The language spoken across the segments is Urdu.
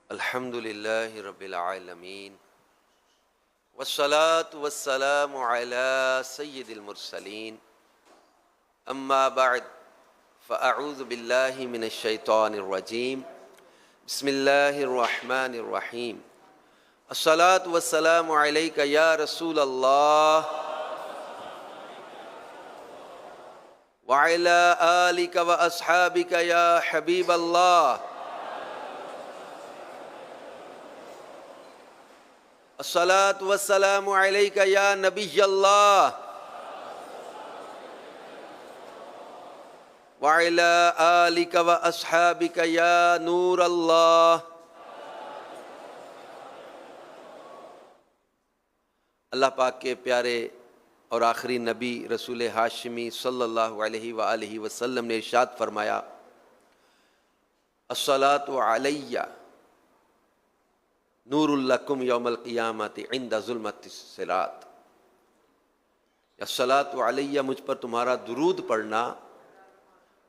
الحمد للہ رب العالمین والصلاة والسلام علی سید المرسلین اما بعد فاعوذ باللہ من الشیطان الرجیم بسم اللہ الرحمن الرحیم الصلاة والسلام علیک یا رسول اللہ وعلی آلک واصحابک یا حبیب اللہ الصلاة والسلام علیک یا نبی اللہ وعلی آلک واصحابک یا نور اللہ۔ اللہ پاک کے پیارے اور آخری نبی رسول ہاشمی صلی اللہ علیہ وآلہ وسلم نے ارشاد فرمایا، الصلاة علی نور لکم یوم القیامت عند ظلمت الصراط۔ الصلاة علی، مجھ پر تمہارا درود پڑھنا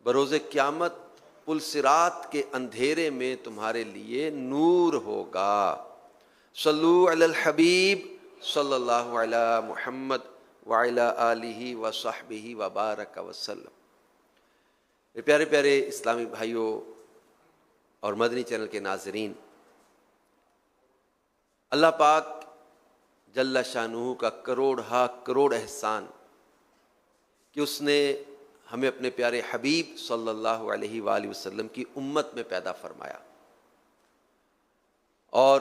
بروز قیامت پل صراط کے اندھیرے میں تمہارے لیے نور ہوگا۔ صلو علی الحبیب صلی اللہ علی محمد وعلی آلہ وصحبہ وبارک وسلم۔ میرے پیارے پیارے اسلامی بھائیوں اور مدنی چینل کے ناظرین، اللہ پاک جل شانہ کا کروڑ احسان کہ اس نے ہمیں اپنے پیارے حبیب صلی اللہ علیہ وآلہ وسلم کی امت میں پیدا فرمایا، اور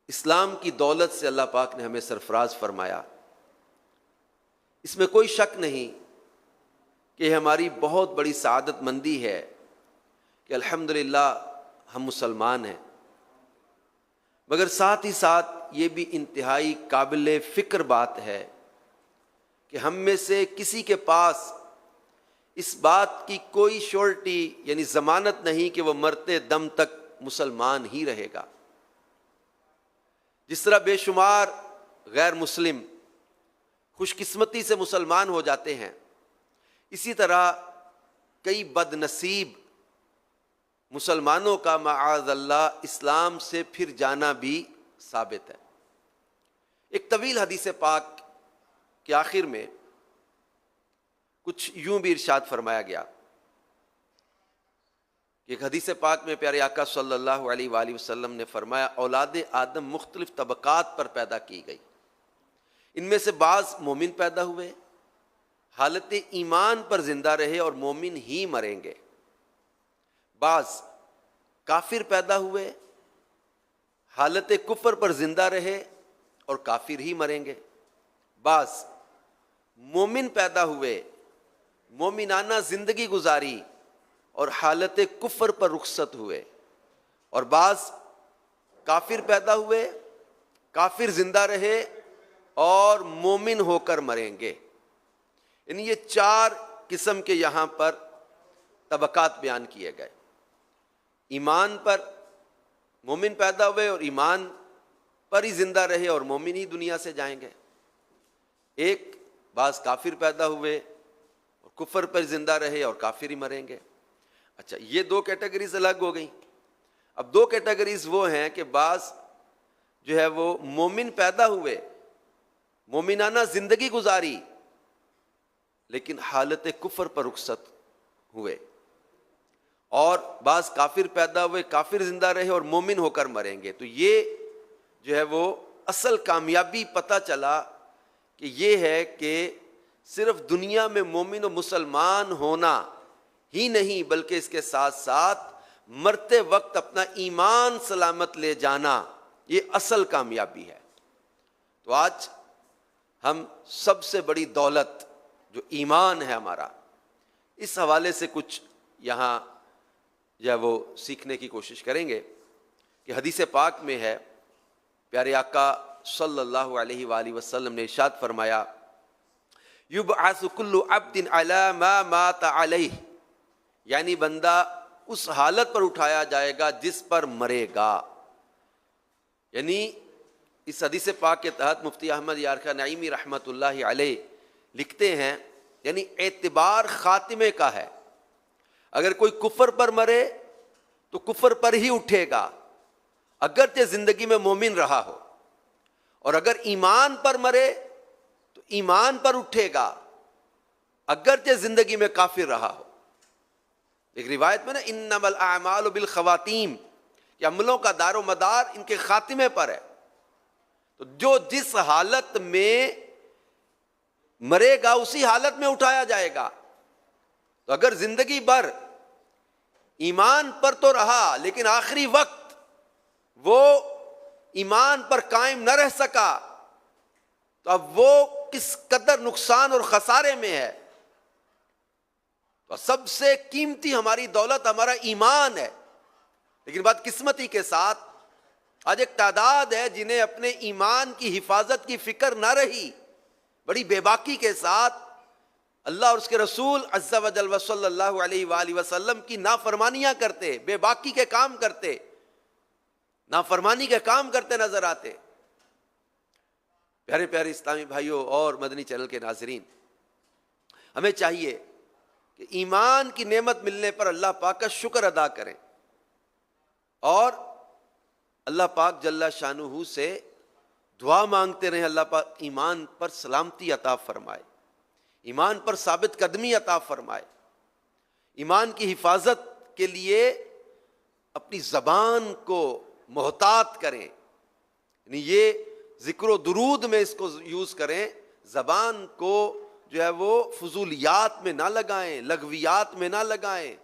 اسلام کی دولت سے اللہ پاک نے ہمیں سرفراز فرمایا۔ اس میں کوئی شک نہیں کہ ہماری بہت بڑی سعادت مندی ہے کہ الحمدللہ ہم مسلمان ہیں، مگر ساتھ ہی ساتھ یہ بھی انتہائی قابل فکر بات ہے کہ ہم میں سے کسی کے پاس اس بات کی کوئی شورٹی یعنی ضمانت نہیں کہ وہ مرتے دم تک مسلمان ہی رہے گا۔ جس طرح بے شمار غیر مسلم خوش قسمتی سے مسلمان ہو جاتے ہیں، اسی طرح کئی بد نصیب مسلمانوں کا معاذ اللہ اسلام سے پھر جانا بھی ثابت ہے۔ ایک طویل حدیث پاک کے آخر میں کچھ یوں بھی ارشاد فرمایا گیا کہ ایک حدیث پاک میں پیارے آقا صلی اللہ علیہ وآلہ وسلم نے فرمایا، اولاد آدم مختلف طبقات پر پیدا کی گئی، ان میں سے بعض مومن پیدا ہوئے، حالت ایمان پر زندہ رہے اور مومن ہی مریں گے، بعض کافر پیدا ہوئے، حالت کفر پر زندہ رہے اور کافر ہی مریں گے، بعض مومن پیدا ہوئے، مومنانہ زندگی گزاری اور حالت کفر پر رخصت ہوئے، اور بعض کافر پیدا ہوئے، کافر زندہ رہے اور مومن ہو کر مریں گے۔ یعنی یہ چار قسم کے یہاں پر طبقات بیان کیے گئے۔ ایمان پر مومن پیدا ہوئے اور ایمان پر ہی زندہ رہے اور مومن ہی دنیا سے جائیں گے۔ ایک بعض کافر پیدا ہوئے اور کفر پر زندہ رہے اور کافر ہی مریں گے۔ اچھا، یہ دو کیٹیگریز الگ ہو گئیں۔ اب دو کیٹیگریز وہ ہیں کہ بعض جو ہے وہ مومن پیدا ہوئے، مومنانہ زندگی گزاری، لیکن حالت کفر پر رخصت ہوئے، اور بعض کافر پیدا ہوئے، کافر زندہ رہے اور مومن ہو کر مریں گے۔ تو یہ جو ہے وہ اصل کامیابی پتہ چلا کہ یہ ہے کہ صرف دنیا میں مومن و مسلمان ہونا ہی نہیں، بلکہ اس کے ساتھ ساتھ مرتے وقت اپنا ایمان سلامت لے جانا، یہ اصل کامیابی ہے۔ تو آج ہم سب سے بڑی دولت جو ایمان ہے ہمارا، اس حوالے سے کچھ یہاں یا وہ سیکھنے کی کوشش کریں گے کہ حدیث پاک میں ہے، پیارے آقا صلی اللہ علیہ وآلہ وسلم نے ارشاد فرمایا، یبعث کل عبد علی ما مات علیہ، یعنی بندہ اس حالت پر اٹھایا جائے گا جس پر مرے گا۔ یعنی اس حدیث پاک کے تحت مفتی احمد یارخا نعیمی رحمۃ اللہ علیہ لکھتے ہیں، یعنی اعتبار خاتمے کا ہے۔ اگر کوئی کفر پر مرے تو کفر پر ہی اٹھے گا، اگرچہ زندگی میں مومن رہا ہو، اور اگر ایمان پر مرے تو ایمان پر اٹھے گا اگرچہ زندگی میں کافر رہا ہو۔ ایک روایت میں نا انما الاعمال بالخواتیم، کہ عملوں کا دار و مدار ان کے خاتمے پر ہے۔ تو جو جس حالت میں مرے گا اسی حالت میں اٹھایا جائے گا۔ تو اگر زندگی بھر ایمان پر تو رہا لیکن آخری وقت وہ ایمان پر قائم نہ رہ سکا، تو اب وہ کس قدر نقصان اور خسارے میں ہے۔ تو سب سے قیمتی ہماری دولت ہمارا ایمان ہے، لیکن بدقسمتی کے ساتھ آج ایک تعداد ہے جنہیں اپنے ایمان کی حفاظت کی فکر نہ رہی، بڑی بے باکی کے ساتھ اللہ اور اس کے رسول عز و جل و صلی اللہ علیہ وآلہ وسلم کی نافرمانیاں کرتے، بے باکی کے کام کرتے، نافرمانی کے کام کرتے نظر آتے۔ پیارے پیارے اسلامی بھائیوں اور مدنی چینل کے ناظرین، ہمیں چاہیے کہ ایمان کی نعمت ملنے پر اللہ پاک کا شکر ادا کریں، اور اللہ پاک جل شانہ سے دعا مانگتے رہیں اللہ پاک ایمان پر سلامتی عطا فرمائے، ایمان پر ثابت قدمی عطا فرمائے۔ ایمان کی حفاظت کے لیے اپنی زبان کو محتاط کریں، یعنی یہ ذکر و درود میں اس کو یوز کریں، زبان کو جو ہے وہ فضولیات میں نہ لگائیں، لغویات میں نہ لگائیں،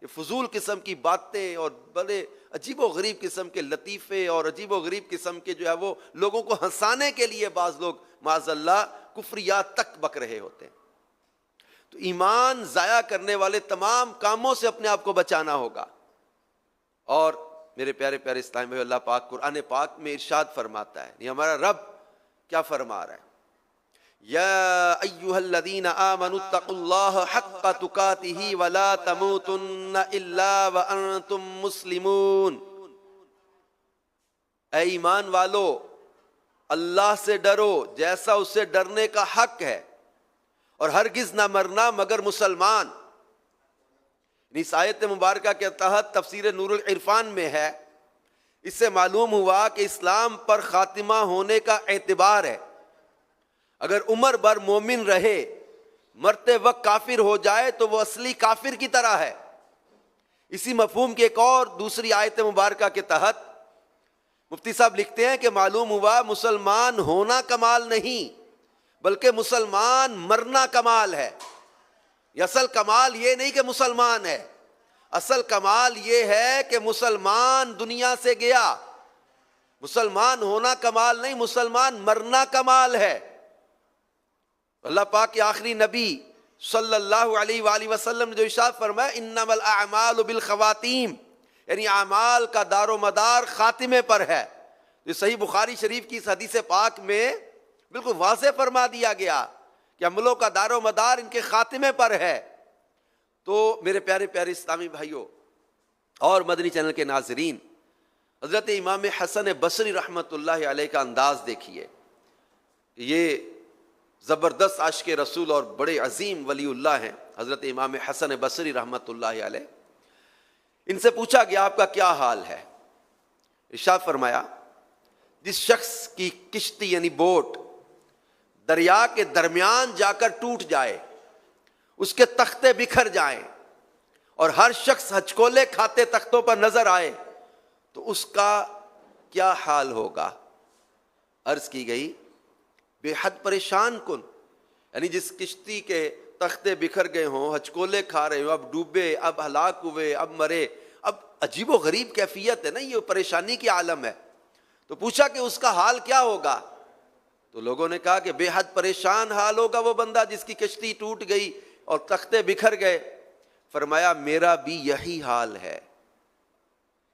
یہ فضول قسم کی باتیں اور بڑے عجیب و غریب قسم کے لطیفے اور عجیب و غریب قسم کے جو ہے وہ لوگوں کو ہنسانے کے لیے بعض لوگ معاذ اللہ کفریات تک بک رہے ہوتے ہیں۔ تو ایمان ضائع کرنے والے تمام کاموں سے اپنے آپ کو بچانا ہوگا۔ اور میرے پیارے پیارے اسلام بھائی، اللہ پاک قرآن پاک میں ارشاد فرماتا ہے، یہ ہمارا رب کیا فرما رہا ہے، یا ایھا الذین آمنوا اتقوا اللہ حق تقاتہ ولا تموتن الا وانتم مسلمون۔ اے ایمان والو، اللہ سے ڈرو جیسا اس سے ڈرنے کا حق ہے، اور ہرگز نہ مرنا مگر مسلمان۔ اس آیت مبارکہ کے تحت تفسیر نور العرفان میں ہے، اس سے معلوم ہوا کہ اسلام پر خاتمہ ہونے کا اعتبار ہے۔ اگر عمر بھر مومن رہے، مرتے وقت کافر ہو جائے تو وہ اصلی کافر کی طرح ہے۔ اسی مفہوم کی ایک اور دوسری آیت مبارکہ کے تحت مفتی صاحب لکھتے ہیں کہ معلوم ہوا مسلمان ہونا کمال نہیں بلکہ مسلمان مرنا کمال ہے۔ یہ اصل کمال یہ نہیں کہ مسلمان ہے، اصل کمال یہ ہے کہ مسلمان دنیا سے گیا۔ مسلمان ہونا کمال نہیں، مسلمان مرنا کمال ہے۔ اللہ پاک کے آخری نبی صلی اللہ علیہ وآلہ وسلم نے جو ارشاد فرمایا انما الاعمال بالخواتیم، یعنی اعمال کا دار و مدار خاتمے پر ہے۔ یہ صحیح بخاری شریف کی اس حدیث پاک میں بالکل واضح فرما دیا گیا کہ عملوں کا دار و مدار ان کے خاتمے پر ہے۔ تو میرے پیارے پیارے اسلامی بھائیوں اور مدنی چینل کے ناظرین، حضرت امام حسن بصری رحمۃ اللہ علیہ کا انداز دیکھیے، یہ زبردست عاشق رسول اور بڑے عظیم ولی اللہ ہیں حضرت امام حسن بصری رحمۃ اللہ علیہ۔ ان سے پوچھا گیا آپ کا کیا حال ہے؟ ارشاد فرمایا جس شخص کی کشتی یعنی بوٹ دریا کے درمیان جا کر ٹوٹ جائے، اس کے تختے بکھر جائیں اور ہر شخص ہچکولے کھاتے تختوں پر نظر آئے تو اس کا کیا حال ہوگا؟ عرض کی گئی بے حد پریشان کن، یعنی جس کشتی کے تختے بکھر گئے ہوں، ہچکولے کھا رہے ہوں، اب ڈوبے، اب ہلاک ہوئے، اب مرے، اب عجیب و غریب کیفیت ہے نا، یہ پریشانی کی عالم ہے۔ تو پوچھا کہ اس کا حال کیا ہوگا؟ تو لوگوں نے کہا کہ بے حد پریشان حال ہوگا وہ بندہ جس کی کشتی ٹوٹ گئی اور تختے بکھر گئے۔ فرمایا میرا بھی یہی حال ہے۔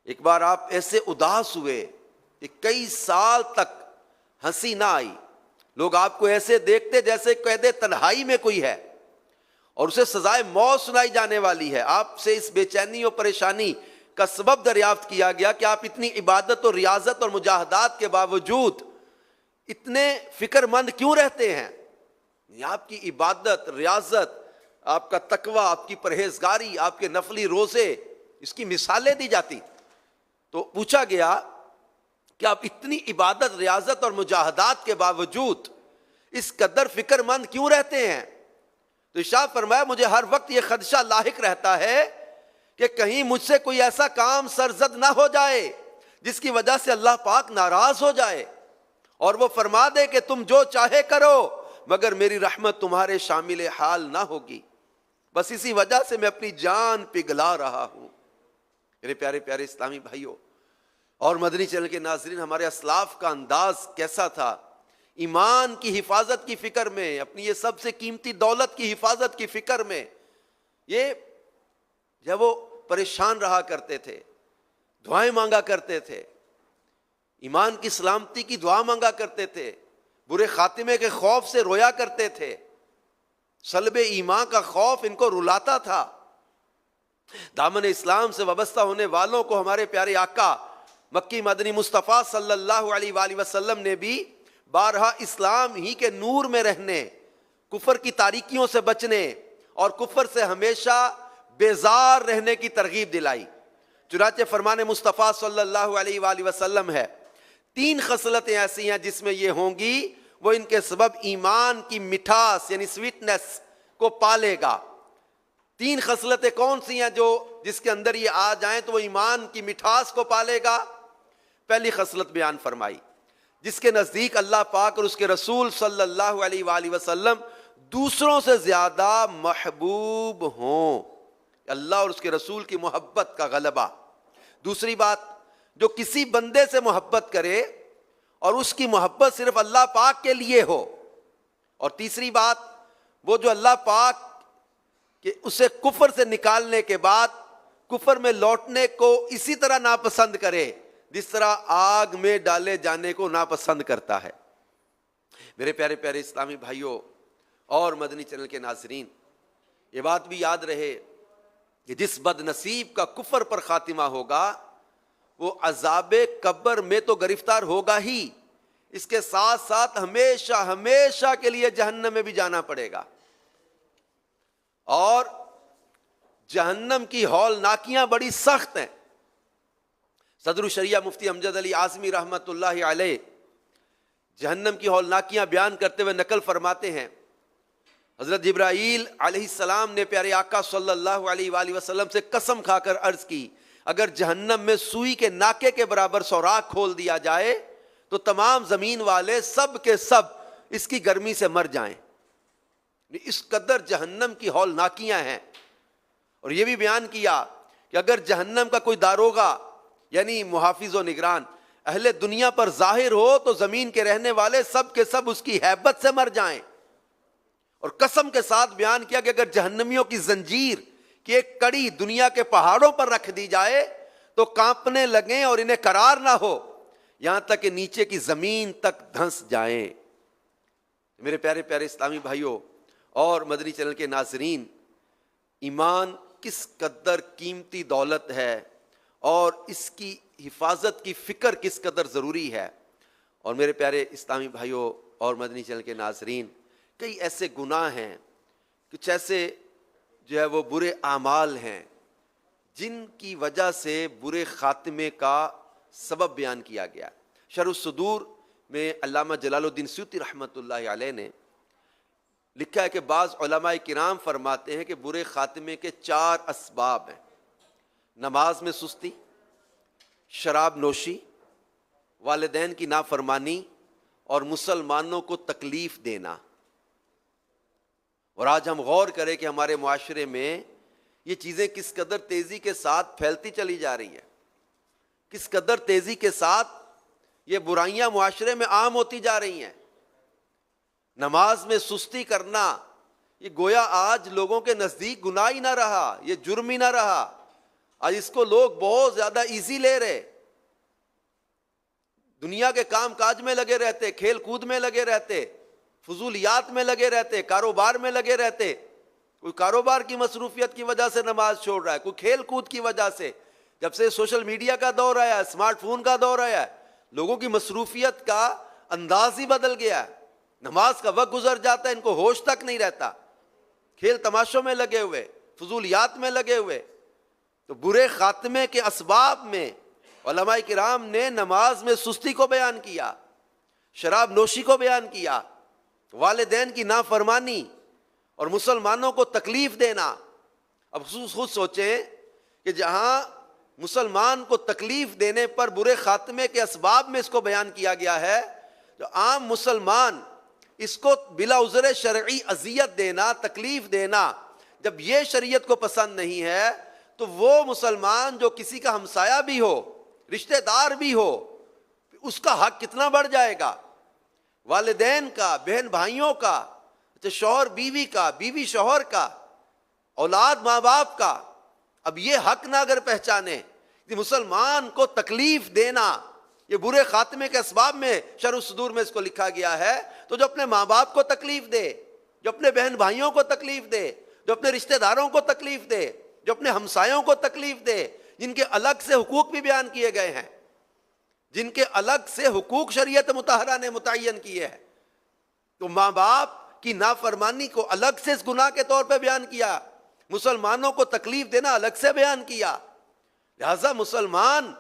ایک بار آپ ایسے اداس ہوئے کہ کئی سال تک ہنسی نہ آئی، لوگ آپ کو ایسے دیکھتے جیسے قید تنہائی میں کوئی ہے اور اسے سزائے موت سنائی جانے والی ہے۔ آپ سے اس بے چینی اور پریشانی کا سبب دریافت کیا گیا کہ آپ اتنی عبادت اور ریاضت اور مجاہدات کے باوجود اتنے فکر مند کیوں رہتے ہیں؟ آپ کی عبادت، ریاضت، آپ کا تقوی، آپ کی پرہیزگاری، آپ کے نفلی روزے، اس کی مثالیں دی جاتی. تو پوچھا گیا کہ آپ اتنی عبادت، ریاضت اور مجاہدات کے باوجود اس قدر فکر مند کیوں رہتے ہیں؟ تو ارشاد فرمایا مجھے ہر وقت یہ خدشہ لاحق رہتا ہے کہ کہیں مجھ سے کوئی ایسا کام سرزد نہ ہو جائے جس کی وجہ سے اللہ پاک ناراض ہو جائے اور وہ فرما دے کہ تم جو چاہے کرو مگر میری رحمت تمہارے شامل حال نہ ہوگی. بس اسی وجہ سے میں اپنی جان پگھلا رہا ہوں. میرے پیارے پیارے اسلامی بھائیوں اور مدنی چینل کے ناظرین، ہمارے اسلاف کا انداز کیسا تھا؟ ایمان کی حفاظت کی فکر میں، اپنی یہ سب سے قیمتی دولت کی حفاظت کی فکر میں، یہ جب وہ پریشان رہا کرتے تھے، دعائیں مانگا کرتے تھے، ایمان کی سلامتی کی دعا مانگا کرتے تھے، برے خاتمے کے خوف سے رویا کرتے تھے. سلب ایمان کا خوف ان کو رلاتا تھا. دامن اسلام سے وابستہ ہونے والوں کو ہمارے پیارے آقا مکی مدنی مصطفیٰ صلی اللہ علیہ وآلہ وسلم نے بھی بارہا اسلام ہی کے نور میں رہنے، کفر کی تاریکیوں سے بچنے اور کفر سے ہمیشہ بیزار رہنے کی ترغیب دلائی. چنانچہ فرمان مصطفیٰ صلی اللہ علیہ وآلہ وسلم ہے 3 خصلتیں ایسی ہیں جس میں یہ ہوں گی، وہ ان کے سبب ایمان کی مٹھاس یعنی سویٹنس کو پالے گا. 3 خصلتیں کون سی ہیں جو جس کے اندر یہ آ جائیں تو وہ ایمان کی مٹھاس کو پالے گا؟ پہلی خصلت بیان فرمائی، جس کے نزدیک اللہ پاک اور اس کے رسول صلی اللہ علیہ وآلہ وسلم دوسروں سے زیادہ محبوب ہوں. اللہ اور اس کے رسول کی محبت کا غلبہ. دوسری بات، جو کسی بندے سے محبت کرے اور اس کی محبت صرف اللہ پاک کے لیے ہو. اور تیسری بات، وہ جو اللہ پاک کہ اسے کفر سے نکالنے کے بعد کفر میں لوٹنے کو اسی طرح ناپسند کرے جس طرح آگ میں ڈالے جانے کو ناپسند کرتا ہے. میرے پیارے پیارے اسلامی بھائیوں اور مدنی چینل کے ناظرین، یہ بات بھی یاد رہے کہ جس بد نصیب کا کفر پر خاتمہ ہوگا وہ عذاب قبر میں تو گرفتار ہوگا ہی، اس کے ساتھ ساتھ ہمیشہ ہمیشہ کے لیے جہنم میں بھی جانا پڑے گا. اور جہنم کی ہولناکیاں بڑی سخت ہیں. صدر الشریعہ مفتی امجد علی اعظمی رحمۃ اللہ علیہ جہنم کی ہولناکیاں بیان کرتے ہوئے نقل فرماتے ہیں، حضرت جبرائیل علیہ السلام نے پیارے آقا صلی اللہ علیہ وآلہ وسلم سے قسم کھا کر عرض کی، اگر جہنم میں سوئی کے ناکے کے برابر سوراخ کھول دیا جائے تو تمام زمین والے سب کے سب اس کی گرمی سے مر جائیں. اس قدر جہنم کی ہولناکیاں ہیں. اور یہ بھی بیان کیا کہ اگر جہنم کا کوئی داروغہ یعنی محافظ و نگران اہل دنیا پر ظاہر ہو تو زمین کے رہنے والے سب کے سب اس کی ہیبت سے مر جائیں. اور قسم کے ساتھ بیان کیا کہ اگر جہنمیوں کی زنجیر کی ایک کڑی دنیا کے پہاڑوں پر رکھ دی جائے تو کانپنے لگیں اور انہیں قرار نہ ہو، یہاں تک کہ نیچے کی زمین تک دھنس جائیں. میرے پیارے پیارے اسلامی بھائیوں اور مدنی چینل کے ناظرین، ایمان کس قدر قیمتی دولت ہے اور اس کی حفاظت کی فکر کس قدر ضروری ہے. اور میرے پیارے اسلامی بھائیوں اور مدنی چینل کے ناظرین، کئی ایسے گناہ ہیں، کچھ ایسے جو ہے وہ برے اعمال ہیں جن کی وجہ سے برے خاتمے کا سبب بیان کیا گیا. شرح الصدور میں علامہ جلال الدین سیوطی رحمۃ اللہ علیہ نے لکھا ہے کہ بعض علماء کرام فرماتے ہیں کہ برے خاتمے کے 4 اسباب ہیں: نماز میں سستی، شراب نوشی، والدین کی نافرمانی اور مسلمانوں کو تکلیف دینا. اور آج ہم غور کریں کہ ہمارے معاشرے میں یہ چیزیں کس قدر تیزی کے ساتھ پھیلتی چلی جا رہی ہیں، کس قدر تیزی کے ساتھ یہ برائیاں معاشرے میں عام ہوتی جا رہی ہیں. نماز میں سستی کرنا یہ گویا آج لوگوں کے نزدیک گناہ ہی نہ رہا، یہ جرم ہی نہ رہا. آج اس کو لوگ بہت زیادہ ایزی لے رہے، دنیا کے کام کاج میں لگے رہتے، کھیل کود میں لگے رہتے، فضولیات میں لگے رہتے، کاروبار میں لگے رہتے. کوئی کاروبار کی مصروفیت کی وجہ سے نماز چھوڑ رہا ہے، کوئی کھیل کود کی وجہ سے. جب سے سوشل میڈیا کا دور آیا، اسمارٹ فون کا دور آیا، لوگوں کی مصروفیت کا انداز ہی بدل گیا ہے. نماز کا وقت گزر جاتا ہے، ان کو ہوش تک نہیں رہتا، کھیل تماشوں میں لگے ہوئے، فضولیات میں لگے ہوئے. تو برے خاتمے کے اسباب میں علماء کرام نے نماز میں سستی کو بیان کیا، شراب نوشی کو بیان کیا، والدین کی نافرمانی اور مسلمانوں کو تکلیف دینا۔ اب خود سوچیں کہ جہاں مسلمان کو تکلیف دینے پر برے خاتمے کے اسباب میں اس کو بیان کیا گیا ہے، تو عام مسلمان اس کو بلا عذر شرعی اذیت دینا، تکلیف دینا، جب یہ شریعت کو پسند نہیں ہے تو وہ مسلمان جو کسی کا ہمسایہ بھی ہو، رشتہ دار بھی ہو، اس کا حق کتنا بڑھ جائے گا، والدین کا، بہن بھائیوں کا، شوہر بیوی کا، بیوی شوہر کا، اولاد ماں باپ کا۔ اب یہ حق نہ اگر پہچانے کہ مسلمان کو تکلیف دینا یہ برے خاتمے کے اسباب میں شرح الصدور میں اس کو لکھا گیا ہے، تو جو اپنے ماں باپ کو تکلیف دے، جو اپنے بہن بھائیوں کو تکلیف دے، جو اپنے رشتہ داروں کو تکلیف دے، جو اپنے ہمسایوں کو تکلیف دے، جن کے الگ سے حقوق بھی بیان کیے گئے ہیں، جن کے الگ سے حقوق شریعت مطہرہ نے متعین کیے ہیں، تو ماں باپ کی نافرمانی کو الگ سے اس گناہ کے طور پہ بیان کیا، مسلمانوں کو تکلیف دینا الگ سے بیان کیا۔ لہذا مسلمان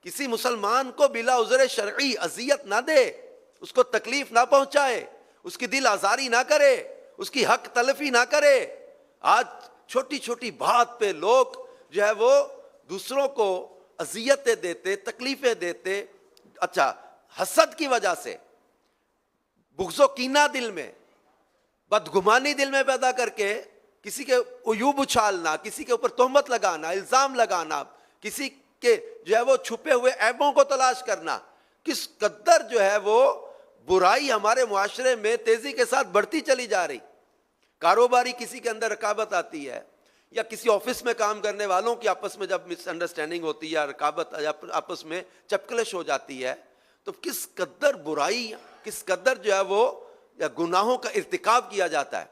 کسی مسلمان کو بلا عذر شرعی اذیت نہ دے، اس کو تکلیف نہ پہنچائے، اس کی دل آزاری نہ کرے، اس کی حق تلفی نہ کرے۔ آج چھوٹی چھوٹی بات پہ لوگ جو ہے وہ دوسروں کو اذیتیں دیتے، تکلیفیں دیتے، اچھا حسد کی وجہ سے، بغض و کینہ دل میں، بدگمانی دل میں پیدا کر کے کسی کے عیوب اچھالنا، کسی کے اوپر تہمت لگانا، الزام لگانا، کسی کے جو ہے وہ چھپے ہوئے عیبوں کو تلاش کرنا، کس قدر جو ہے وہ برائی ہمارے معاشرے میں تیزی کے ساتھ بڑھتی چلی جا رہی۔ کاروباری کسی کے اندر رکاوٹ آتی ہے، یا کسی آفس میں کام کرنے والوں کی آپس میں جب مس انڈرسٹینڈنگ ہوتی ہے یا رکاوٹ آپس میں چپکلش ہو جاتی ہے، تو کس قدر برائی، کس قدر جو ہے وہ یا گناہوں کا ارتکاب کیا جاتا ہے،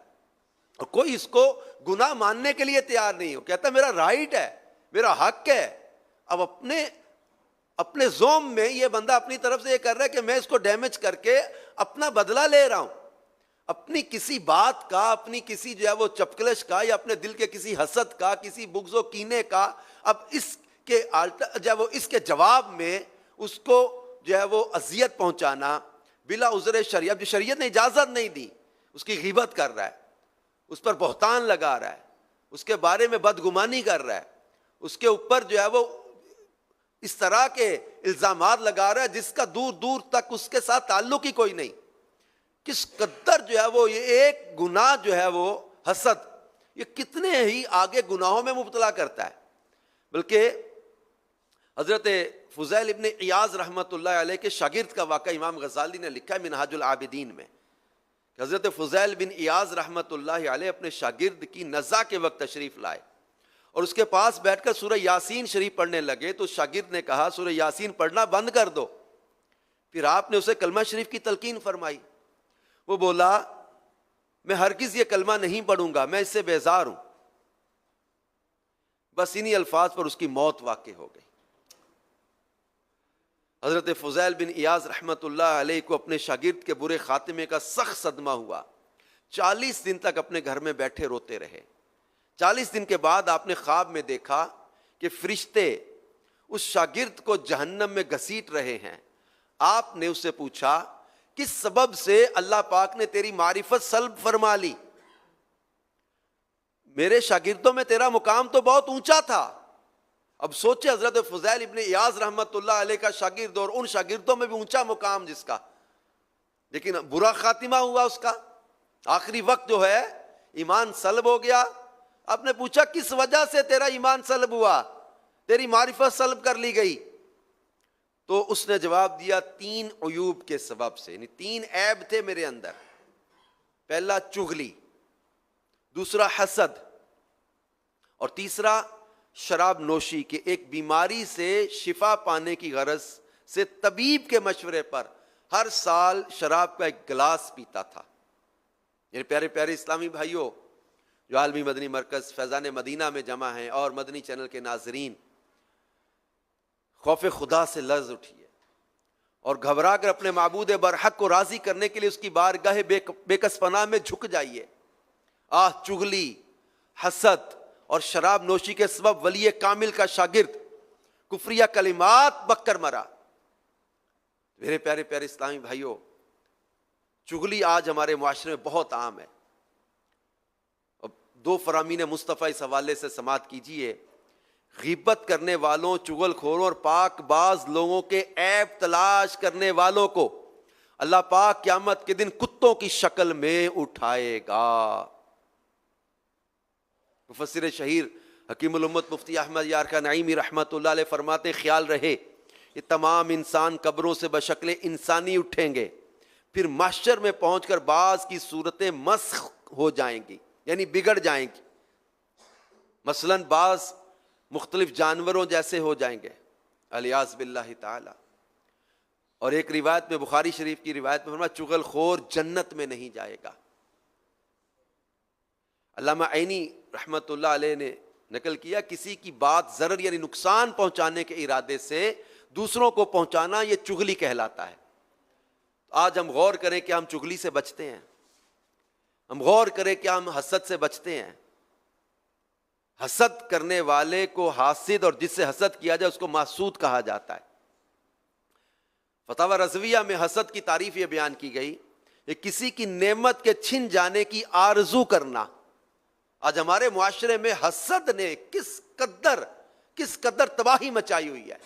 اور کوئی اس کو گناہ ماننے کے لیے تیار نہیں ہو، کہتا ہے میرا رائٹ ہے، میرا حق ہے۔ اب اپنے زوم میں یہ بندہ اپنی طرف سے یہ کر رہا ہے کہ میں اس کو ڈیمیج کر کے اپنا بدلہ لے رہا ہوں، اپنی کسی بات کا، اپنی کسی جو ہے وہ چپکلش کا، یا اپنے دل کے کسی حسد کا، کسی بغض و کینے کا، اب اس کے جواب میں اس کو جو ہے وہ اذیت پہنچانا بلا عذر شریعت، جو شریعت نے اجازت نہیں دی، اس کی غیبت کر رہا ہے، اس پر بہتان لگا رہا ہے، اس کے بارے میں بدگمانی کر رہا ہے، اس کے اوپر جو ہے وہ اس طرح کے الزامات لگا رہا ہے جس کا دور دور تک اس کے ساتھ تعلق ہی کوئی نہیں۔ کس قدر جو ہے وہ یہ ایک گناہ جو ہے وہ حسد، یہ کتنے ہی آگے گناہوں میں مبتلا کرتا ہے۔ بلکہ حضرت فضیل ابن عیاض رحمۃ اللہ علیہ کے شاگرد کا واقعہ امام غزالی نے لکھا ہے منہاج العابدین میں، کہ حضرت فضیل بن عیاض رحمۃ اللہ علیہ اپنے شاگرد کی نزع کے وقت تشریف لائے اور اس کے پاس بیٹھ کر سورہ یاسین شریف پڑھنے لگے، تو شاگرد نے کہا سورہ یاسین پڑھنا بند کر دو۔ پھر آپ نے اسے کلمہ شریف کی تلقین فرمائی، وہ بولا میں ہرگز یہ کلمہ نہیں پڑھوں گا، میں اس سے بیزار ہوں۔ بس انہی الفاظ پر اس کی موت واقع ہو گئی۔ حضرت فضیل بن عیاض رحمۃ اللہ علیہ کو اپنے شاگرد کے برے خاتمے کا سخت صدمہ ہوا، 40 دن تک اپنے گھر میں بیٹھے روتے رہے۔ 40 دن کے بعد آپ نے خواب میں دیکھا کہ فرشتے اس شاگرد کو جہنم میں گھسیٹ رہے ہیں۔ آپ نے اس سے پوچھا کس سبب سے اللہ پاک نے تیری معرفت سلب فرما لی؟ میرے شاگردوں میں تیرا مقام تو بہت اونچا تھا۔ اب سوچے حضرت فضیل ابن عیاض رحمت اللہ علیہ کا شاگرد اور ان شاگردوں میں بھی اونچا مقام جس کا، لیکن برا خاتمہ ہوا اس کا، آخری وقت جو ہے ایمان سلب ہو گیا۔ آپ نے پوچھا کس وجہ سے تیرا ایمان سلب ہوا، تیری معرفت سلب کر لی گئی؟ تو اس نے جواب دیا 3 عیوب کے سبب سے، یعنی 3 عیب تھے میرے اندر۔ پہلا چغلی، دوسرا حسد، اور تیسرا شراب نوشی، کہ ایک بیماری سے شفا پانے کی غرض سے طبیب کے مشورے پر ہر سال شراب کا ایک گلاس پیتا تھا۔ یعنی پیارے پیارے اسلامی بھائیوں، جو عالمی مدنی مرکز فیضان مدینہ میں جمع ہیں اور مدنی چینل کے ناظرین، خوف خدا سے لرز اٹھیے اور گھبرا کر اپنے معبود برحق کو راضی کرنے کے لیے اس کی بارگاہ بے کس پناہ میں جھک جائیے۔ چغلی، حسد اور شراب نوشی کے سبب ولی کامل کا شاگرد کفریہ کلمات بک کر مرا۔ میرے پیارے پیارے اسلامی بھائیوں، چغلی آج ہمارے معاشرے میں بہت عام ہے۔ اب دو فرامین مصطفیٰ اس حوالے سے سماعت کیجئے۔ غیبت کرنے والوں، چغل خوروں اور پاک باز لوگوں کے عیب تلاش کرنے والوں کو اللہ پاک قیامت کے دن کتوں کی شکل میں اٹھائے گا۔ مفسر شہیر حکیم الامت مفتی احمد یار خان نعیمی رحمۃ اللہ علیہ فرماتے، خیال رہے یہ تمام انسان قبروں سے بشکل انسانی اٹھیں گے، پھر محشر میں پہنچ کر بعض کی صورتیں مسخ ہو جائیں گی، یعنی بگڑ جائیں گی۔ مثلاً بعض مختلف جانوروں جیسے ہو جائیں گے، الیاذ باللہ تعالی۔ اور ایک روایت میں، بخاری شریف کی روایت میں فرمایا، چغل خور جنت میں نہیں جائے گا۔ علامہ عینی رحمت اللہ علیہ نے نقل کیا، کسی کی بات ضرر یعنی نقصان پہنچانے کے ارادے سے دوسروں کو پہنچانا یہ چغلی کہلاتا ہے۔ آج ہم غور کریں کہ ہم چغلی سے بچتے ہیں، ہم غور کریں کہ ہم حسد سے بچتے ہیں۔ حسد کرنے والے کو حاسد، اور جس سے حسد کیا جائے اس کو محسود کہا جاتا ہے۔ فتاوی رضویہ میں حسد کی تعریف یہ بیان کی گئی کہ کسی کی نعمت کے چھن جانے کی آرزو کرنا۔ آج ہمارے معاشرے میں حسد نے کس قدر تباہی مچائی ہوئی ہے۔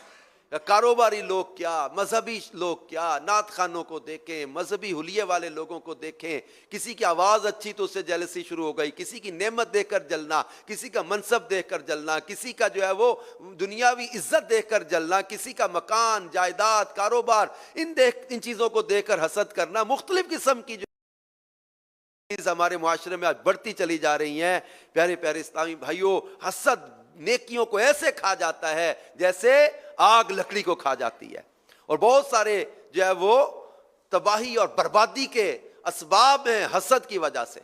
کاروباری لوگ کیا، مذہبی لوگ کیا، نعت خوانوں کو دیکھیں، مذہبی حلیے والے لوگوں کو دیکھیں، کسی کی آواز اچھی تو اس سے جیلسی شروع ہو گئی، کسی کی نعمت دیکھ کر جلنا، کسی کا منصب دیکھ کر جلنا، کسی کا جو ہے وہ دنیاوی عزت دیکھ کر جلنا، کسی کا مکان، جائیداد، کاروبار، ان چیزوں کو دیکھ کر حسد کرنا۔ مختلف قسم کی جو ہمارے معاشرے میں آج بڑھتی چلی جا رہی ہیں۔ پیارے پیارے اسلامی بھائیوں، حسد نیکیوں کو ایسے کھا جاتا ہے جیسے آگ لکڑی کو کھا جاتی ہے، اور بہت سارے جو ہے وہ تباہی اور بربادی کے اسباب ہیں حسد کی وجہ سے۔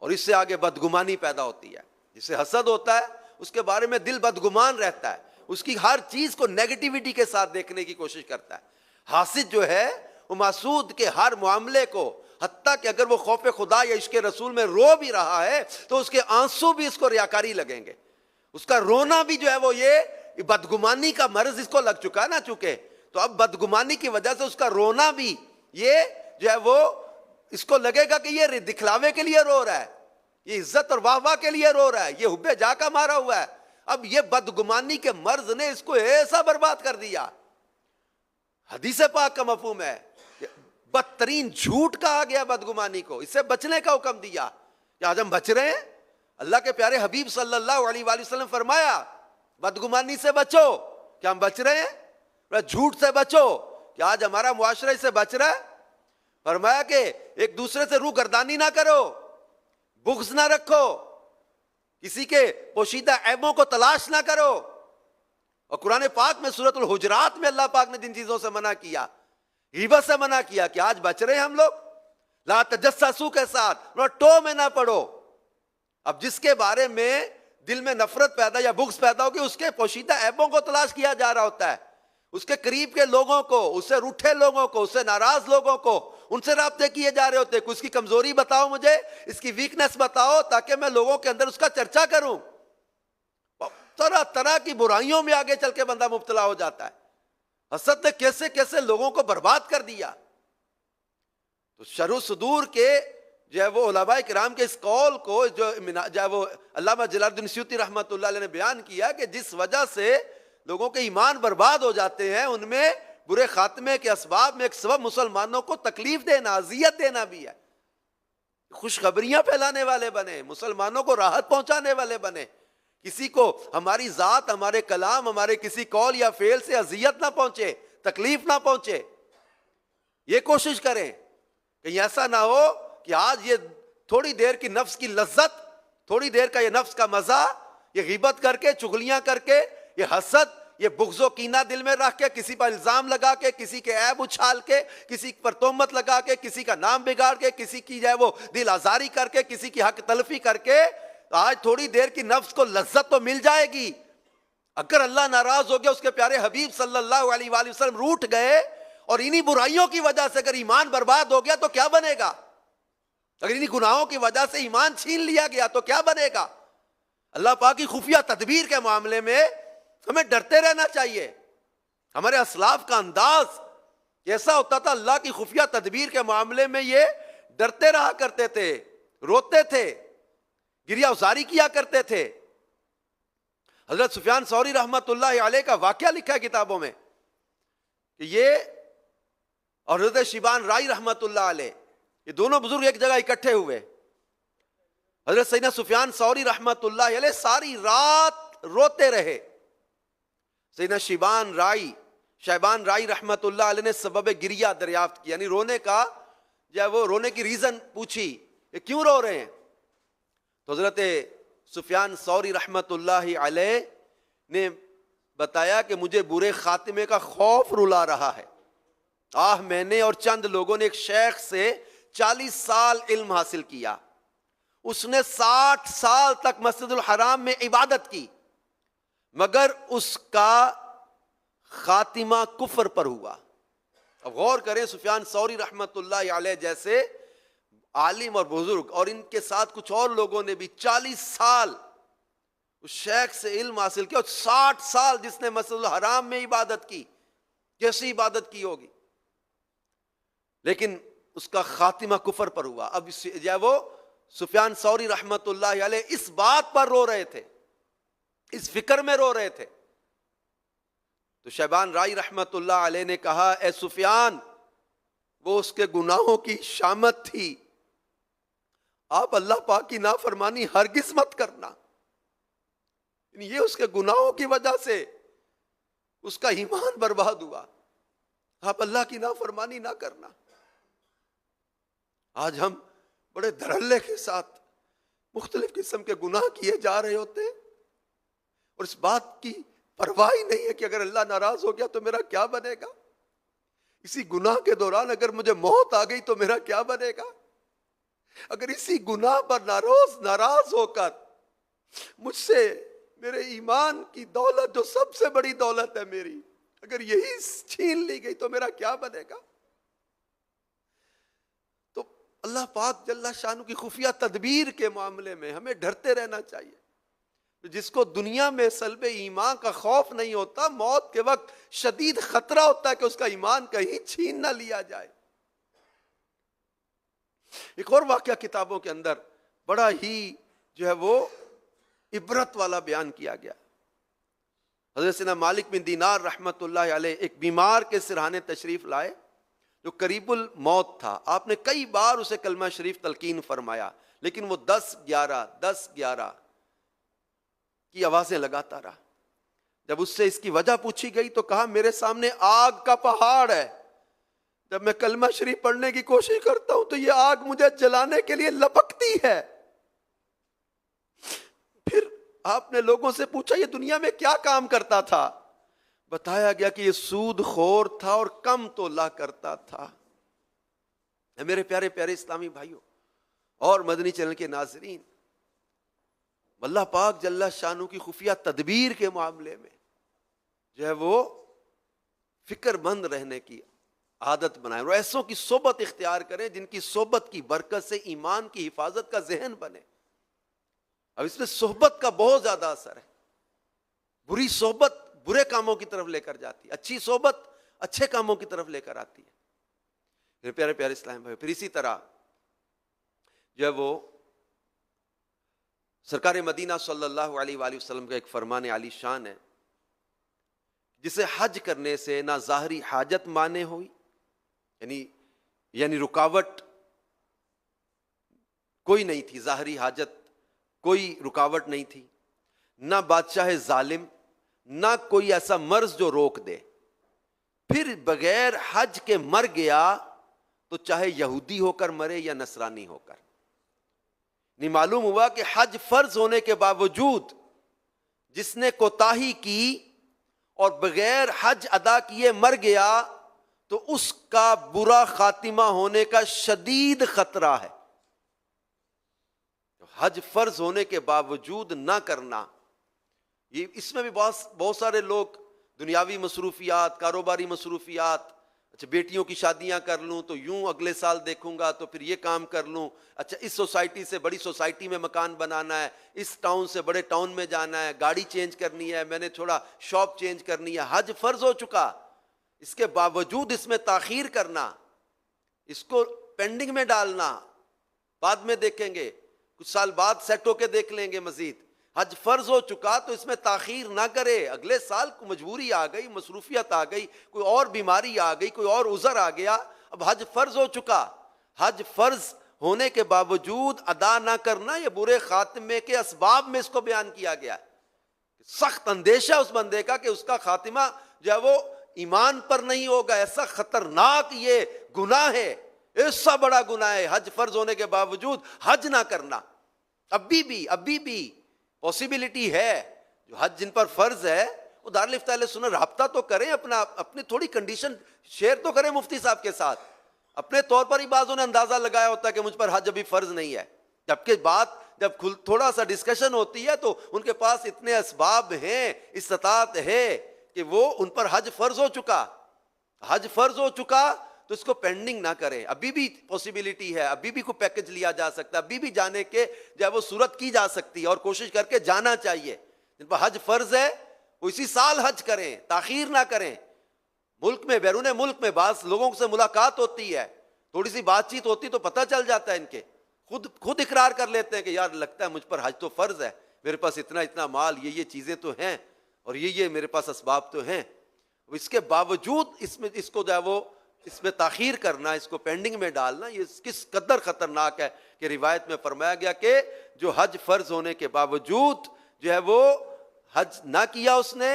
اور اس سے آگے بدگمانی پیدا ہوتی ہے۔ جسے حسد ہوتا ہے اس کے بارے میں دل بدگمان رہتا ہے، اس کی ہر چیز کو نیگیٹیوٹی کے ساتھ دیکھنے کی کوشش کرتا ہے۔ حاسد جو ہے وہ محسود کے ہر معاملے کو، حتیٰ کہ اگر وہ خوف خدا یا عشق رسول میں رو بھی رہا ہے تو اس کے آنسو بھی اس کو ریاکاری لگیں گے، اس کا رونا بھی جو ہے وہ یہ بدگمانی کا مرض اس کو لگ چکا ہے نا، چونکہ تو اب بدگمانی کی وجہ سے اس کا رونا بھی یہ جو ہے وہ اس کو لگے گا کہ یہ دکھلاوے کے لیے رو رہا ہے، یہ عزت اور واہ واہ کے لیے رو رہا ہے، یہ حب جا کا مارا ہوا ہے۔ اب یہ بدگمانی کے مرض نے اس کو ایسا برباد کر دیا۔ حدیث پاک کا مفہوم ہے، بدترین جھوٹ کہا گیا بدگمانی کو، اس سے بچنے کا حکم دیا کہ آج ہم بچ رہے ہیں۔ اللہ کے پیارے حبیب صلی اللہ علیہ وآلہ وسلم فرمایا بدگمانی سے بچو، کیا ہم بچ رہے ہیں؟ جھوٹ سے بچو، کہ آج ہمارا معاشرہ اس سے بچ رہا ہے۔ فرمایا کہ ایک دوسرے سے روح گردانی نہ کرو، بغض نہ رکھو، کسی کے پوشیدہ عیبوں کو تلاش نہ کرو۔ اور قرآن پاک میں سورۃ الحجرات میں اللہ پاک نے جن چیزوں سے منع کیا، غیبت سے منع کیا، کہ آج بچ رہے ہیں ہم لوگ۔ لا تجسسوا کے ساتھ ٹو میں نہ پڑو۔ اب جس کے بارے میں دل میں نفرت پیدا یا بغض پیدا ہوگی، اس کے پوشیدہ عیبوں کو تلاش کیا جا رہا ہوتا ہے، اس کے قریب کے لوگوں کو، اس سے روٹھے لوگوں کو، اس سے ناراض لوگوں کو، ان سے رابطے کیے جا رہے ہوتے ہیں کہ اس کی کمزوری بتاؤ مجھے، اس کی ویکنس بتاؤ، تاکہ میں لوگوں کے اندر اس کا چرچا کروں۔ طرح طرح کی برائیوں میں آگے چل کے بندہ مبتلا ہو جاتا ہے۔ حسد نے کیسے کیسے لوگوں کو برباد کر دیا۔ تو شرح صدور کے جو ہے وہ علماء کرام کے اس قول کو جو ہے وہ علامہ جلال الدین سیوطی رحمۃ اللہ علیہ نے بیان کیا کہ جس وجہ سے لوگوں کے ایمان برباد ہو جاتے ہیں، ان میں برے خاتمے کے اسباب میں ایک سبب مسلمانوں کو تکلیف دینا، اذیت دینا بھی ہے۔ خوشخبریاں پھیلانے والے بنے، مسلمانوں کو راحت پہنچانے والے بنے، کسی کو ہماری ذات، ہمارے کلام، ہمارے کسی قول یا فعل سے اذیت نہ پہنچے، تکلیف نہ پہنچے، یہ کوشش کریں۔ کہیں ایسا نہ ہو کہ آج یہ تھوڑی دیر کی نفس کی لذت، تھوڑی دیر کا یہ نفس کا مزہ، یہ غیبت کر کے، چغلیاں کر کے، یہ حسد، یہ بغض و کینہ دل میں رکھ کے، کسی پر الزام لگا کے، کسی کے عیب اچھال کے، کسی پر تہمت لگا کے، کسی کا نام بگاڑ کے، کسی کی جو ہے وہ دل آزاری کر کے، کسی کی حق تلفی کر کے، آج تھوڑی دیر کی نفس کو لذت تو مل جائے گی۔ اگر اللہ ناراض ہو گیا، اس کے پیارے حبیب صلی اللہ علیہ وآلہ وسلم روٹھ گئے، اور انہی برائیوں کی وجہ سے اگر ایمان برباد ہو گیا تو کیا بنے گا؟ اگر انہی گناہوں کی وجہ سے ایمان چھین لیا گیا تو کیا بنے گا؟ اللہ پاک کی خفیہ تدبیر کے معاملے میں ہمیں ڈرتے رہنا چاہیے. ہمارے اسلاف کا انداز کیسا ہوتا تھا؟ اللہ کی خفیہ تدبیر کے معاملے میں یہ ڈرتے رہا کرتے تھے، روتے تھے، گریہ ازاری کیا کرتے تھے. حضرت سفیان ثوری رحمت اللہ علیہ کا واقعہ لکھا ہے کتابوں میں کہ یہ اور حضرت شیبان رائی رحمت اللہ علیہ، یہ دونوں بزرگ ایک جگہ اکٹھے ہوئے. حضرت سیدنا سفیان ثوری رحمت اللہ علیہ ساری رات روتے رہے. سیدنا شیبان رائی رحمت اللہ علیہ نے سبب گریہ دریافت کی، یعنی رونے کا وہ رونے کی ریزن پوچھی، یہ کیوں رو رہے ہیں؟ تو حضرت سفیان ثوری رحمت اللہ علیہ نے بتایا کہ مجھے برے خاتمے کا خوف رلا رہا ہے. میں نے اور چند لوگوں نے ایک شیخ سے 40 سال علم حاصل کیا، اس نے 60 سال تک مسجد الحرام میں عبادت کی، مگر اس کا خاتمہ کفر پر ہوا. اب غور کریں، سفیان ثوری رحمت اللہ علیہ جیسے عالم اور بزرگ اور ان کے ساتھ کچھ اور لوگوں نے بھی 40 سال اس شیخ سے علم حاصل کیا، اور 60 سال جس نے مسجد الحرام میں عبادت کی، کیسی عبادت کی ہوگی، لیکن اس کا خاتمہ کفر پر ہوا. اب وہ سفیان ثوری رحمت اللہ علیہ اس بات پر رو رہے تھے، اس فکر میں رو رہے تھے. تو شیبان رائی رحمت اللہ علیہ نے کہا، اے سفیان، وہ اس کے گناہوں کی شامت تھی، آپ اللہ پاک کی نافرمانی ہرگز مت کرنا. یہ اس کے گناہوں کی وجہ سے اس کا ایمان برباد ہوا، آپ اللہ کی نافرمانی نہ کرنا. آج ہم بڑے دھڑلے کے ساتھ مختلف قسم کے گناہ کیے جا رہے ہوتے ہیں اور اس بات کی پرواہ ہی نہیں ہے کہ اگر اللہ ناراض ہو گیا تو میرا کیا بنے گا، اسی گناہ کے دوران اگر مجھے موت آ گئی تو میرا کیا بنے گا، اگر اسی گناہ پر ناراض ہو کر مجھ سے میرے ایمان کی دولت جو سب سے بڑی دولت ہے میری، اگر یہی چھین لی گئی تو میرا کیا بنے گا. تو اللہ پاک جل شانہ کی خفیہ تدبیر کے معاملے میں ہمیں ڈرتے رہنا چاہیے. جس کو دنیا میں سلب ایمان کا خوف نہیں ہوتا، موت کے وقت شدید خطرہ ہوتا ہے کہ اس کا ایمان کہیں چھین نہ لیا جائے. ایک اور واقعہ کتابوں کے اندر بڑا ہی وہ عبرت والا بیان کیا گیا. حضرت سیدنا مالک بن دینار رحمت اللہ علیہ ایک بیمار کے سرہانے تشریف لائے جو قریب الموت تھا. آپ نے کئی بار اسے کلمہ شریف تلقین فرمایا، لیکن وہ 10-11 کی آوازیں لگاتا رہا. جب اس سے اس کی وجہ پوچھی گئی تو کہا، میرے سامنے آگ کا پہاڑ ہے، جب میں کلمہ شریف پڑھنے کی کوشش کرتا ہوں تو یہ آگ مجھے جلانے کے لیے لپکتی ہے. پھر آپ نے لوگوں سے پوچھا یہ دنیا میں کیا کام کرتا تھا؟ بتایا گیا کہ یہ سود خور تھا اور کم تولا کرتا تھا. میرے پیارے پیارے اسلامی بھائیوں اور مدنی چینل کے ناظرین، اللہ پاک جل شانہ کی خفیہ تدبیر کے معاملے میں وہ فکر مند رہنے کی عادت بنائیں اور ایسوں کی صحبت اختیار کریں جن کی صحبت کی برکت سے ایمان کی حفاظت کا ذہن بنے. اب اس میں صحبت کا بہت زیادہ اثر ہے. بری صحبت برے کاموں کی طرف لے کر جاتی ہے، اچھی صحبت اچھے کاموں کی طرف لے کر آتی ہے. میرے پیارے پیارے اسلام بھائی، پھر اسی طرح وہ سرکار مدینہ صلی اللہ علیہ وآلہ وسلم کا ایک فرمان عالی شان ہے جسے حج کرنے سے نہ ظاہری حاجت مانے ہوئی، یعنی رکاوٹ کوئی نہیں تھی، ظاہری حاجت کوئی رکاوٹ نہیں تھی، نہ بادشاہ ظالم، نہ کوئی ایسا مرض جو روک دے. پھر بغیر حج کے مر گیا تو چاہے یہودی ہو کر مرے یا نصرانی ہو کر. نہیں معلوم ہوا کہ حج فرض ہونے کے باوجود جس نے کوتاہی کی اور بغیر حج ادا کیے مر گیا تو اس کا برا خاتمہ ہونے کا شدید خطرہ ہے. حج فرض ہونے کے باوجود نہ کرنا، اس میں بھی بہت سارے لوگ دنیاوی مصروفیات، کاروباری مصروفیات اچھا بیٹیوں کی شادیاں کر لوں تو یوں اگلے سال دیکھوں گا تو پھر یہ کام کر لوں، اچھا اس سوسائٹی سے بڑی سوسائٹی میں مکان بنانا ہے، اس ٹاؤن سے بڑے ٹاؤن میں جانا ہے، گاڑی چینج کرنی ہے، میں نے تھوڑا شاپ چینج کرنی ہے، حج فرض ہو چکا، اس کے باوجود اس میں تاخیر کرنا، اس کو پینڈنگ میں ڈالنا، بعد میں دیکھیں گے، کچھ سال بعد سیٹ ہو کے دیکھ لیں گے مزید، حج فرض ہو چکا تو اس میں تاخیر نہ کرے، اگلے سال کو مجبوری آ گئی، مصروفیت آ گئی، کوئی اور بیماری آ گئی، کوئی اور عذر آ گیا، اب حج فرض ہو چکا، حج فرض ہونے کے باوجود ادا نہ کرنا، یہ برے خاتمے کے اسباب میں اس کو بیان کیا گیا ہے۔ سخت اندیشہ اس بندے کا کہ اس کا خاتمہ جو ہے وہ ایمان پر نہیں ہوگا، ایسا خطرناک یہ گناہ ہے، ایسا بڑا گناہ ہے حج فرض ہونے کے باوجود حج نہ کرنا۔ ابھی بھی پاسبلٹی ہے، جو حج جن پر فرض ہے وہ دارالفتہ اہل سنت رابطہ تو کریں، اپنی تھوڑی کنڈیشن شیئر تو کریں مفتی صاحب کے ساتھ، اپنے طور پر ہی بعضوں نے اندازہ لگایا ہوتا ہے کہ مجھ پر حج ابھی فرض نہیں ہے، جبکہ بات جب تھوڑا سا ڈسکشن ہوتی ہے تو ان کے پاس اتنے اسباب ہیں، استطاعت ہے کہ وہ ان پر حج فرض ہو چکا، حج فرض ہو چکا تو اس کو پینڈنگ نہ کریں، ابھی بھی پاسبلٹی ہے، ابھی بھی کوئی پیکج لیا جا سکتا ہے، ابھی بھی جانے کے جو ہے وہ صورت کی جا سکتی ہے اور کوشش کر کے جانا چاہیے۔ جن پر حج فرض ہے وہ اسی سال حج کریں، تاخیر نہ کریں۔ ملک میں بیرون ملک میں بعض لوگوں سے ملاقات ہوتی ہے، تھوڑی سی بات چیت ہوتی تو پتہ چل جاتا ہے ان کے، خود اقرار کر لیتے ہیں کہ یار لگتا ہے مجھ پر حج تو فرض ہے، میرے پاس اتنا مال، یہ چیزیں تو ہیں اور یہ میرے پاس اسباب تو ہیں، اس کے باوجود اس کو جو ہے وہ اس میں تاخیر کرنا، اس کو پینڈنگ میں ڈالنا، یہ کس قدر خطرناک ہے کہ روایت میں فرمایا گیا کہ جو حج فرض ہونے کے باوجود جو ہے وہ حج نہ کیا اس نے،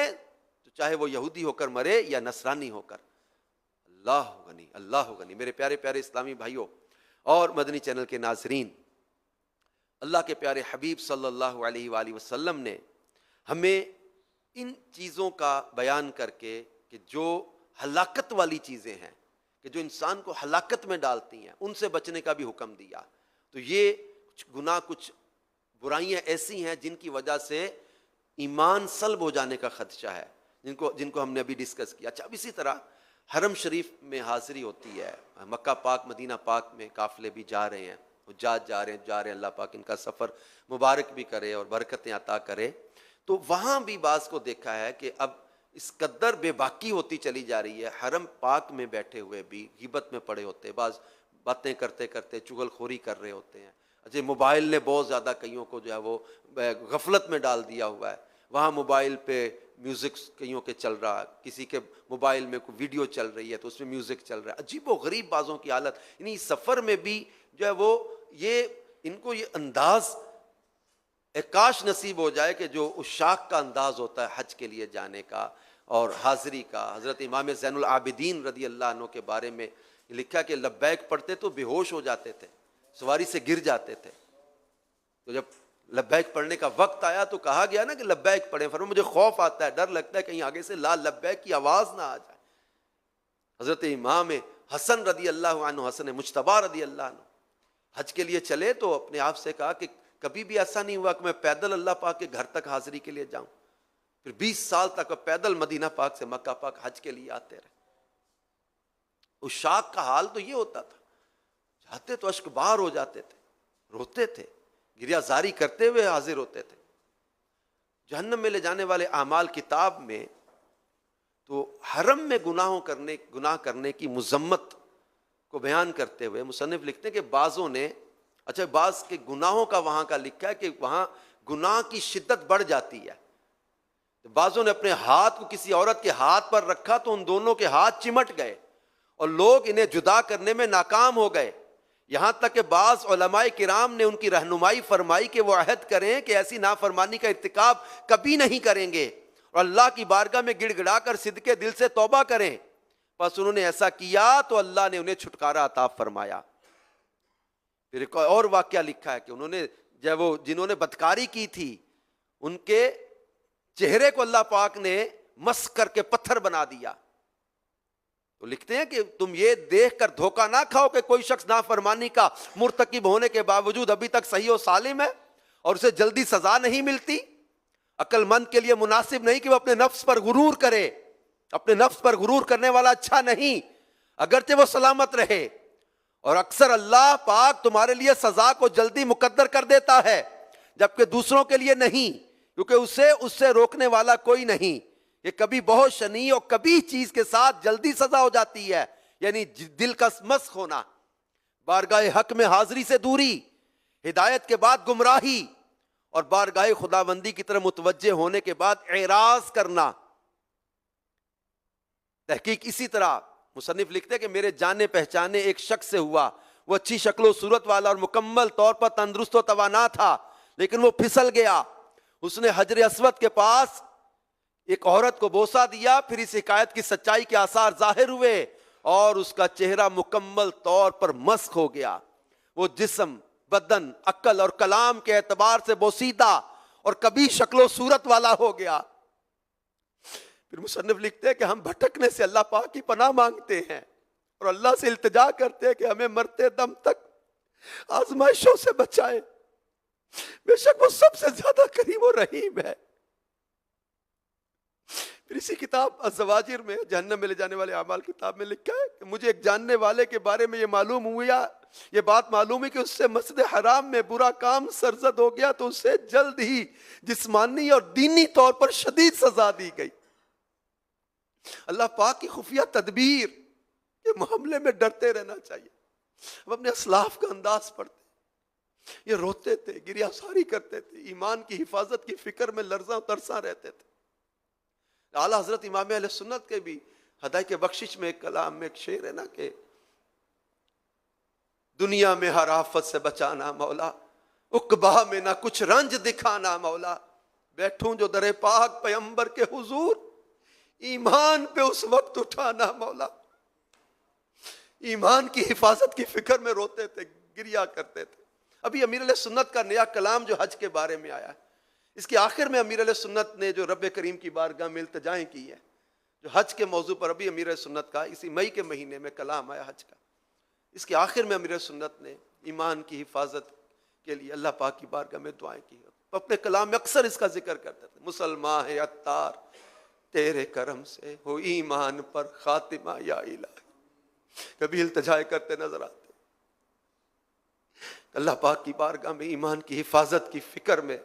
تو چاہے وہ یہودی ہو کر مرے یا نصرانی ہو کر۔ اللہ غنی میرے پیارے پیارے اسلامی بھائیوں اور مدنی چینل کے ناظرین، اللہ کے پیارے حبیب صلی اللہ علیہ وآلہ وسلم نے ہمیں ان چیزوں کا بیان کر کے کہ جو ہلاکت والی چیزیں ہیں، کہ جو انسان کو ہلاکت میں ڈالتی ہیں، ان سے بچنے کا بھی حکم دیا۔ تو یہ کچھ گناہ، کچھ برائیاں ایسی ہیں جن کی وجہ سے ایمان سلب ہو جانے کا خدشہ ہے، جن کو ہم نے ابھی ڈسکس کیا۔ اچھا، اب اسی طرح حرم شریف میں حاضری ہوتی ہے، مکہ پاک مدینہ پاک میں قافلے بھی جا رہے ہیں، حجاج جا رہے ہیں، اللہ پاک ان کا سفر مبارک بھی کرے اور برکتیں عطا کرے۔ تو وہاں بھی بعض کو دیکھا ہے کہ اب اس قدر بے باکی ہوتی چلی جا رہی ہے، حرم پاک میں بیٹھے ہوئے بھی غیبت میں پڑے ہوتے ہیں، بعض باتیں کرتے کرتے چغل خوری کر رہے ہوتے ہیں۔ اچھا، موبائل نے بہت زیادہ کئیوں کو جو ہے وہ غفلت میں ڈال دیا ہوا ہے، وہاں موبائل پہ میوزک کئیوں کے چل رہا ہے، کسی کے موبائل میں کوئی ویڈیو چل رہی ہے تو اس میں میوزک چل رہا ہے، عجیب و غریب بعضوں کی حالت۔ یعنی سفر میں بھی جو ہے وہ ان کو یہ انداز کاش نصیب ہو جائے کہ جو عشاق کا انداز ہوتا ہے حج کے لیے جانے کا اور حاضری کا۔ حضرت امام زین العابدین رضی اللہ عنہ کے بارے میں لکھا کہ لبیک پڑھتے تو بے ہوش ہو جاتے تھے، سواری سے گر جاتے تھے، تو جب لبیک پڑھنے کا وقت آیا تو کہا گیا نا کہ لبیک پڑھیں، فرمایا مجھے خوف آتا ہے، ڈر لگتا ہے کہیں آگے سے لا لبیک کی آواز نہ آ جائے۔ حضرت امام حسن رضی اللہ عنہ، حسن مجتبی رضی اللہ عنہ حج کے لیے چلے تو اپنے آپ سے کہا کہ کبھی بھی ایسا نہیں ہوا کہ میں پیدل اللہ پاک کے گھر تک حاضری کے لیے جاؤں۔ پھر 20 سال تک پیدل مدینہ پاک سے مکہ پاک حج کے لیے آتے رہے۔ عشاق کا حال تو یہ ہوتا تھا، جاتے تو اشک بار ہو جاتے تھے، روتے تھے، گریہ زاری کرتے ہوئے حاضر ہوتے تھے۔ جہنم میں لے جانے والے اعمال کتاب میں تو حرم میں گناہ کرنے کی مذمت کو بیان کرتے ہوئے مصنف لکھتے ہیں کہ بعضوں نے، اچھا بعض کے گناہوں کا وہاں کا لکھا ہے کہ وہاں گناہ کی شدت بڑھ جاتی ہے، بعضوں نے اپنے ہاتھ کو کسی عورت کے ہاتھ پر رکھا تو ان دونوں کے ہاتھ چمٹ گئے اور لوگ انہیں جدا کرنے میں ناکام ہو گئے، یہاں تک کہ بعض علماء کرام نے ان کی رہنمائی فرمائی کہ وہ عہد کریں کہ ایسی نافرمانی کا ارتکاب کبھی نہیں کریں گے اور اللہ کی بارگاہ میں گڑ گڑا کر صدقے دل سے توبہ کریں۔ بس انہوں نے ایسا کیا تو اللہ نے انہیں چھٹکارا عطا فرمایا۔ پھر ایک اور واقعہ لکھا ہے کہ انہوں نے جنہوں نے بدکاری کی تھی ان کے چہرے کو اللہ پاک نے مسح کر کے پتھر بنا دیا۔ تو لکھتے ہیں کہ تم یہ دیکھ کر دھوکہ نہ کھاؤ کہ کوئی شخص نافرمانی کا مرتکب ہونے کے باوجود ابھی تک صحیح و سالم ہے اور اسے جلدی سزا نہیں ملتی۔ عقل مند کے لیے مناسب نہیں کہ وہ اپنے نفس پر غرور کرے، اپنے نفس پر غرور کرنے والا اچھا نہیں۔ اگرچہ وہ سلامت رہے. اور اکثر اللہ پاک تمہارے لیے سزا کو جلدی مقدر کر دیتا ہے جبکہ دوسروں کے لیے نہیں، کیونکہ اس سے روکنے والا کوئی نہیں. یہ کبھی بہت شنی اور کبھی چیز کے ساتھ جلدی سزا ہو جاتی ہے، یعنی دل کا مسخ ہونا، بارگاہ حق میں حاضری سے دوری، ہدایت کے بعد گمراہی، اور بارگاہ خداوندی کی طرف متوجہ ہونے کے بعد اعراض کرنا. تحقیق اسی طرح مصنف لکھتے کہ میرے جانے پہچانے ایک شخص سے ہوا. وہ اچھی شکل و صورت والا اور مکمل طور پر تندرست و توانا تھا، لیکن وہ پھسل گیا. اس نے حجر اسود کے پاس ایک عورت کو بوسہ دیا. پھر اس حکایت کی سچائی کے آثار ظاہر ہوئے اور اس کا چہرہ مکمل طور پر مسخ ہو گیا. وہ جسم، بدن، عقل اور کلام کے اعتبار سے بوسیدہ اور کبھی شکل و صورت والا ہو گیا. پھر مصنف لکھتے ہیں کہ ہم بھٹکنے سے اللہ پاک کی پناہ مانگتے ہیں اور اللہ سے التجا کرتے ہیں کہ ہمیں مرتے دم تک آزمائشوں سے بچائے. بے شک وہ سب سے زیادہ کریم و رحیم ہے. پھر اسی کتاب الزواجر میں، جہنم میں لے جانے والے اعمال کتاب میں لکھا ہے کہ مجھے ایک جاننے والے کے بارے میں یہ بات معلوم ہوئی کہ اس سے مسجد حرام میں برا کام سرزد ہو گیا تو اسے جلد ہی جسمانی اور دینی طور پر شدید سزا دی گئی. اللہ پاک کی خفیہ تدبیر کے معاملے میں ڈرتے رہنا چاہیے. ہم اپنے اسلاف کا انداز پڑھتے، یہ روتے تھے، گریہ ساری کرتے تھے، ایمان کی حفاظت کی فکر میں لرزاں ترساں رہتے تھے. اعلیٰ حضرت امام اہل سنت کے بھی ہدایت بخشش میں ایک کلام میں ایک شعر ہے نا کہ دنیا میں ہر آفت سے بچانا مولا، عقبہ میں نہ کچھ رنج دکھانا مولا، بیٹھوں جو در پاک پیغمبر کے حضور، ایمان پہ اس وقت اٹھانا مولا. ایمان کی حفاظت کی فکر میں روتے تھے، گریہ کرتے تھے. ابھی امیر علیہ سنت کا نیا کلام جو حج کے بارے میں آیا ہے، اس کے آخر میں امیر علیہ سنت نے جو رب کریم کی بارگاہ میں التجائیں کی ہے، جو حج کے موضوع پر ابھی امیر علیہ سنت کا اسی مئی کے مہینے میں کلام آیا حج کا، اس کے آخر میں امیر علیہ سنت نے ایمان کی حفاظت کے لیے اللہ پاک کی بارگاہ میں دعائیں کی. اپنے کلام میں اکثر اس کا ذکر کرتے تھے، مسلمان ہے عطار تیرے کرم سے ہو ایمان پر خاتمہ یا الہی. کبھی التجائے کرتے نظر آتے اللہ پاک کی بارگاہ میں ایمان کی حفاظت کی فکر میں.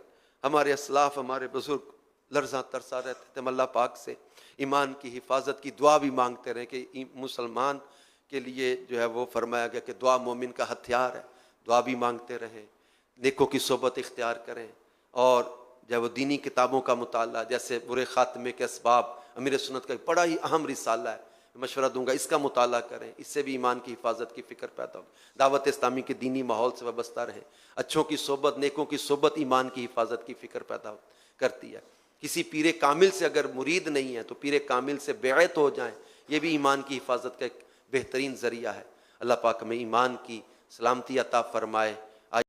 ہمارے اسلاف، ہمارے بزرگ لرزاں ترساں رہتے تھے. ہم اللہ پاک سے ایمان کی حفاظت کی دعا بھی مانگتے رہے کہ مسلمان کے لیے جو ہے وہ فرمایا گیا کہ دعا مومن کا ہتھیار ہے. دعا بھی مانگتے رہیں، نیکوں کی صحبت اختیار کریں، اور جب وہ دینی کتابوں کا مطالعہ، جیسے برے خاتمے کے اسباب، امیر سنت کا بڑا ہی اہم رسالہ ہے، مشورہ دوں گا اس کا مطالعہ کریں. اس سے بھی ایمان کی حفاظت کی فکر پیدا ہو. دعوت اسلامی کے دینی ماحول سے وابستہ رہیں. اچھوں کی صحبت، نیکوں کی صحبت ایمان کی حفاظت کی فکر پیدا کرتی ہے. کسی پیر کامل سے اگر مرید نہیں ہے تو پیر کامل سے بیعت ہو جائیں، یہ بھی ایمان کی حفاظت کا ایک بہترین ذریعہ ہے. اللہ پاک ہمیں ایمان کی سلامتی عطا فرمائے.